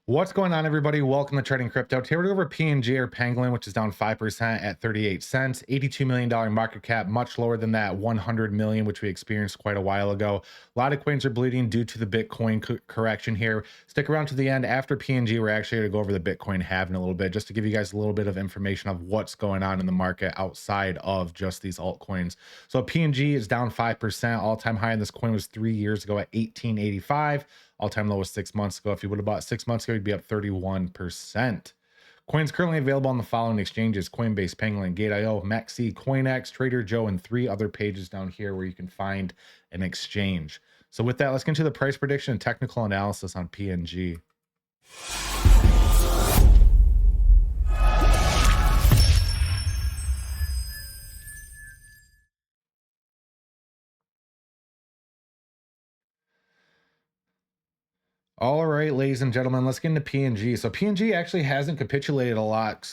What's going on, everybody? Welcome to Trading Crypto. Today we're over PNG or Pangolin, which is down 5% at 38 cents, $82 million market cap, much lower than that 100 million, which we experienced quite a while ago. A lot of coins are bleeding due to the Bitcoin correction here. Stick around to the end. After PNG, we're actually going to go over the Bitcoin halving a little bit, just to give you guys a little bit of information of what's going on in the market outside of just these altcoins. So PNG is down 5%. All-time high in this coin was 3 years ago at 1885. All-time low was 6 months ago. If you would have bought 6 months ago, you'd be up 31%. Coins currently available on the following exchanges: Coinbase, Pangolin, Gate.io, Maxi, CoinEx, Trader Joe, and 3 other pages down here where you can find an exchange. So with that, let's get into the price prediction and technical analysis on PNG. All right, ladies and gentlemen, let's get into PNG. So PNG actually hasn't capitulated a lot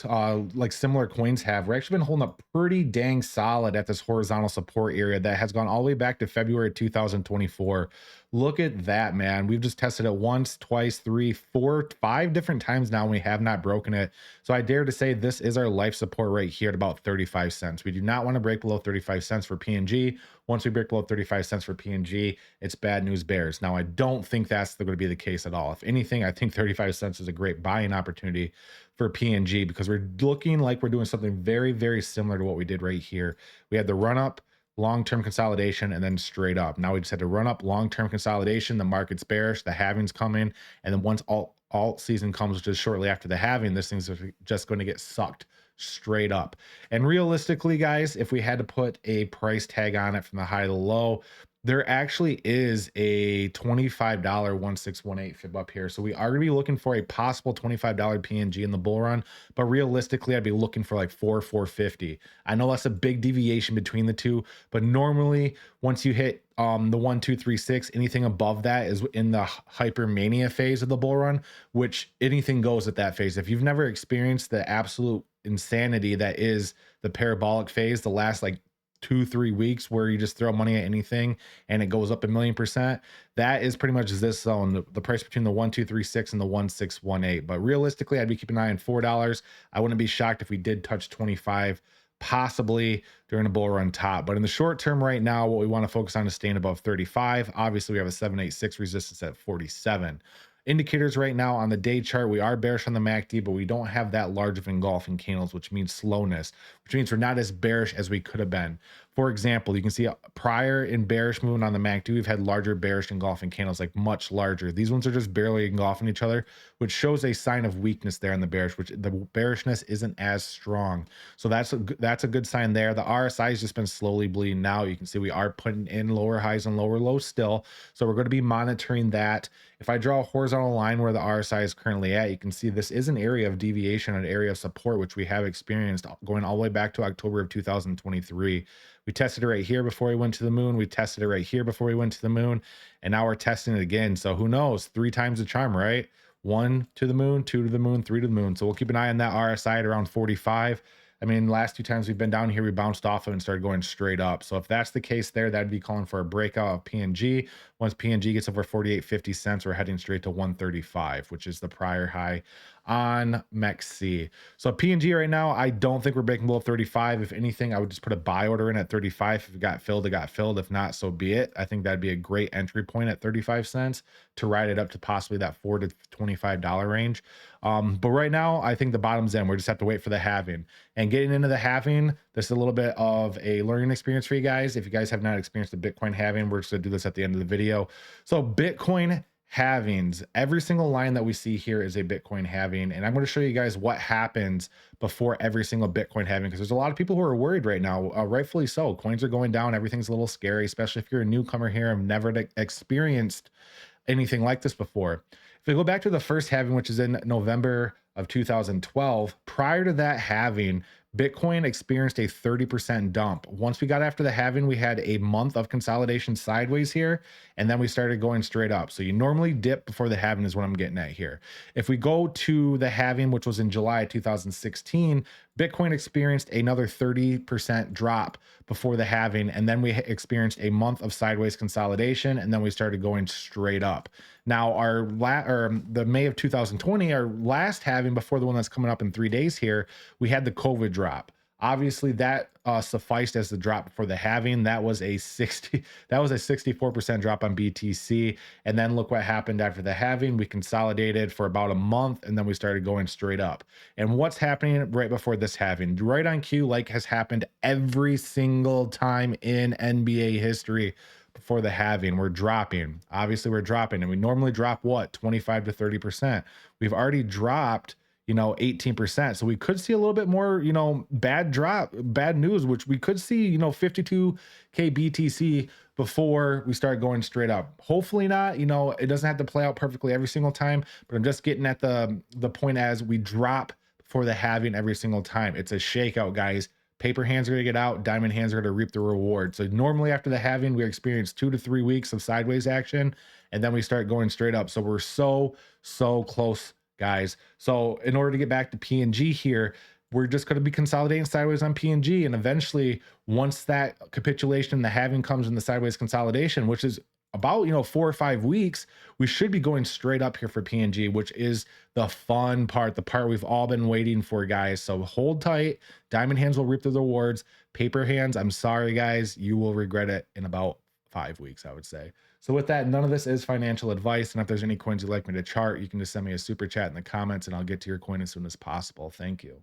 like similar coins have. We're actually been holding up pretty dang solid at this horizontal support area that has gone all the way back to February 2024. Look at that, man. We've just tested it once, twice, 3, 4, 5 different times now, and we have not broken it. So I dare to say this is our life support right here at about 35 cents. We do not want to break below 35 cents for PNG. Once we break below 35 cents for PNG, it's bad news bears. Now, I don't think that's going to be the case at all. If anything, I think 35 cents is a great buying opportunity for PNG because we're looking like we're doing something very, very similar to what we did right here. We had the run up, long-term consolidation, and then straight up. Now we just had to run up, long-term consolidation, the market's bearish, the halving's coming, and then once alt season comes just shortly after the halving, this thing's just going to get sucked straight up. And realistically, guys, if we had to put a price tag on it from the high to the low, there actually is a $25 1618 fib up here. So we are going to be looking for a possible $25 PNG in the bull run, but realistically, I'd be looking for like 450. I know that's a big deviation between the two, but normally once you hit the 1, 2, 3, 6, anything above that is in the hypermania phase of the bull run, which anything goes at that phase. If you've never experienced the absolute insanity that is the parabolic phase, the last like 2-3 weeks where you just throw money at anything and it goes up 1,000,000%, that is pretty much this zone, the price between the 1, 2, 3, 6 and the 1, 6, 1, 8. But realistically, I'd be keeping an eye on $4. I wouldn't be shocked if we did touch 25 possibly during a bull run top. But in the short term right now, what we want to focus on is staying above 35. Obviously, we have a 786 resistance at 47. Indicators right now on the day chart, we are bearish on the MACD, but we don't have that large of engulfing candles, which means slowness, which means we're not as bearish as we could have been. For example, you can see prior in bearish movement on the MACD, we've had larger bearish engulfing candles, like much larger. These ones are just barely engulfing each other, which shows a sign of weakness there in the bearish, which the bearishness isn't as strong. So that's a good sign there. The RSI has just been slowly bleeding out. You can see we are putting in lower highs and lower lows still. So we're going to be monitoring that. If I draw a horizontal line where the RSI is currently at, you can see this is an area of deviation, an area of support, which we have experienced going all the way back to October of 2023. We tested it right here before we went to the moon. We tested it right here before we went to the moon. And now we're testing it again. So who knows? 3 times the charm, right? 1 to the moon, 2 to the moon, 3 to the moon. So we'll keep an eye on that RSI at around 45. I mean, last 2 times we've been down here, we bounced off of and started going straight up. So if that's the case there, that'd be calling for a breakout of PNG. Once PNG gets over 48.50 cents, we're heading straight to 135, which is the prior high on MEXC. So PNG right now, I don't think we're breaking below 35. If anything, I would just put a buy order in at 35. If it got filled, it got filled. If not, so be it. I think that'd be a great entry point at 35 cents to ride it up to possibly that $4 to $25 range. But right now, I think the bottom's in. We just have to wait for the halving. And getting into the halving, this is a little bit of a learning experience for you guys. If you guys have not experienced the Bitcoin halving, we're just going to do this at the end of the video. So Bitcoin halvings, every single line that we see here is a Bitcoin halving, and I'm going to show you guys what happens before every single Bitcoin halving, because there's a lot of people who are worried right now, rightfully so. Coins are going down, everything's a little scary, especially if you're a newcomer here and never experienced anything like this before. If we go back to the first halving, which is in November of 2012. Prior to that halving, Bitcoin experienced a 30% dump. Once we got after the halving, we had a month of consolidation sideways here, and then we started going straight up. So you normally dip before the halving is what I'm getting at here. If we go to the halving, which was in July 2016, Bitcoin experienced another 30% drop before the halving, and then we experienced a month of sideways consolidation, and then we started going straight up. Now, the May of 2020, our last halving before the one that's coming up in 3 days here, we had the COVID drop. Obviously, that sufficed as the drop before the halving. That was a 64% drop on BTC. And then look what happened after the halving. We consolidated for about a month, and then we started going straight up. And what's happening right before this halving? Right on cue, like has happened every single time in NBA history. Before the halving, we're dropping. Obviously, we're dropping, and we normally drop what, 25 to 30%. We've already dropped 18%. So we could see a little bit more, bad news, which we could see, 52K BTC before we start going straight up. Hopefully not, it doesn't have to play out perfectly every single time, but I'm just getting at the point as we drop before the halving every single time. It's a shakeout, guys. Paper hands are going to get out, diamond hands are going to reap the reward. So normally after the halving, we experience 2 to 3 weeks of sideways action, and then we start going straight up. So we're so close, guys. So in order to get back to PNG here, we're just going to be consolidating sideways on PNG, and eventually, once that capitulation, the halving comes in the sideways consolidation, which is about 4 or 5 weeks, we should be going straight up here for PNG, which is the fun part, the part we've all been waiting for, guys. So hold tight. Diamond hands will reap the rewards. Paper hands, I'm sorry, guys, you will regret it in about 5 weeks, I would say. So with that, none of this is financial advice, and if there's any coins you'd like me to chart, you can just send me a super chat in the comments, and I'll get to your coin as soon as possible. Thank you.